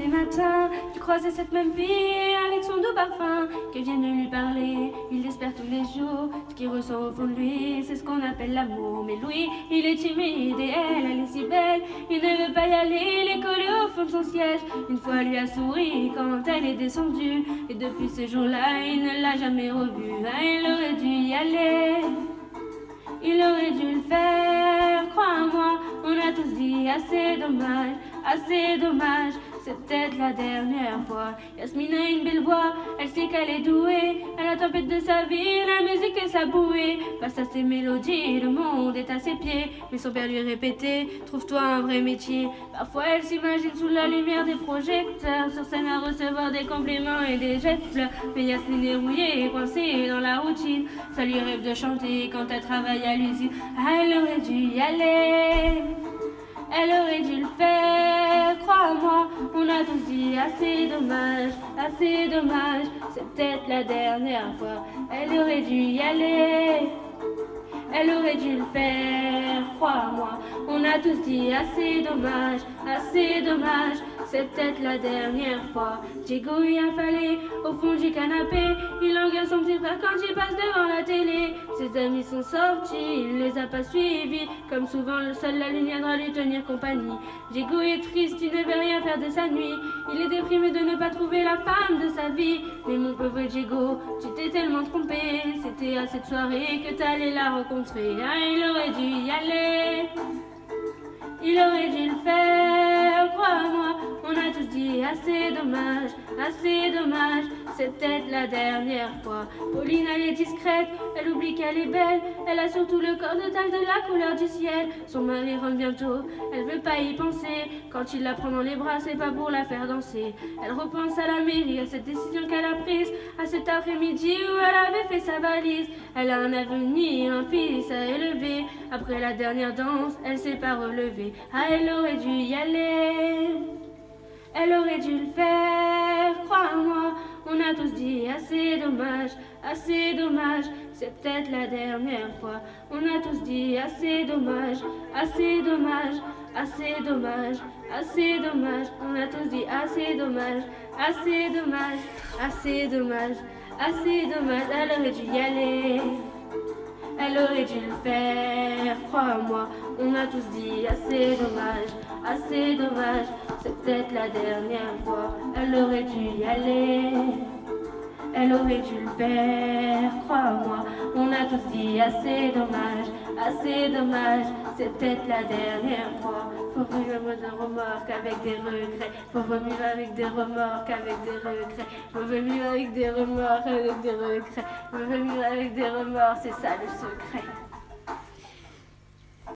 des matins, tu croisais cette même fille avec son doux parfum, qu'elle vient de lui parler, il l'espère tous les jours. Ce qu'il ressent au fond de lui, c'est ce qu'on appelle l'amour. Mais lui, il est timide et elle est si belle, il ne veut pas y aller, il est collé au fond de son siège. Une fois lui a souri quand elle est descendue, et depuis ce jour-là, il ne l'a jamais revue. Ah, il aurait dû y aller, il aurait dû le faire, crois-moi. On a tous dit assez dommage, c'est peut-être la dernière fois. Yasmine a une belle voix, elle sait qu'elle est douée. À la tempête de sa vie, la musique est sa bouée. Face à ses mélodies, le monde est à ses pieds. Mais son père lui répétait, trouve-toi un vrai métier. Parfois elle s'imagine sous la lumière des projecteurs, sur scène à recevoir des compliments et des jets de fleurs. Mais Yasmine est rouillée, coincée dans la routine. Ça lui rêve de chanter quand elle travaille à l'usine. Ah, elle aurait dû y aller, elle aurait dû le faire, crois-moi. On a tous dit assez dommage, c'est peut-être la dernière fois. Elle aurait dû y aller, elle aurait dû le faire, crois-moi. On a tous dit assez dommage, c'est peut-être la dernière fois. Diego y a fallu au fond du canapé, il engueule son petit frère quand il passe devant la télé. Ses amis sont sortis, il les a pas suivis, comme souvent le seul la lune viendra lui tenir compagnie. Diego est triste, il ne veut rien faire de sa nuit, il est déprimé de ne pas trouver la femme de sa vie. Mais mon pauvre Diego, tu t'es tellement trompé, c'était à cette soirée que t'allais la rencontrer. Ah, il aurait dû y aller, il aurait dû le faire, crois-moi. On a tous dit assez dommage, c'est peut-être la dernière fois. Pauline, elle est discrète, elle oublie qu'elle est belle, elle a surtout le corps de taille de la couleur du ciel. Son mari rentre bientôt, elle veut pas y penser, quand il la prend dans les bras, c'est pas pour la faire danser. Elle repense à la mairie, à cette décision qu'elle a prise, à cet après-midi où elle avait fait sa valise. Elle a un avenir, un fils à élever, après la dernière danse, elle s'est pas relevée. Ah, elle aurait dû y aller, elle aurait dû le faire, crois-moi. On a tous dit assez dommage, c'est peut-être la dernière fois. On a tous dit assez dommage, On a tous dit assez dommage, elle aurait dû y aller, elle aurait dû le faire, crois-moi. On a tous dit assez dommage, c'est peut-être la dernière fois. Elle aurait dû y aller, elle aurait dû le faire, crois-moi. On a tous dit assez dommage, c'est peut-être la dernière fois. Faut vivre d'un remords qu'avec des regrets, faut vivre avec des remords qu'avec des regrets, faut vivre avec des remords qu'avec des regrets, faut vivre avec des remords, c'est ça le secret.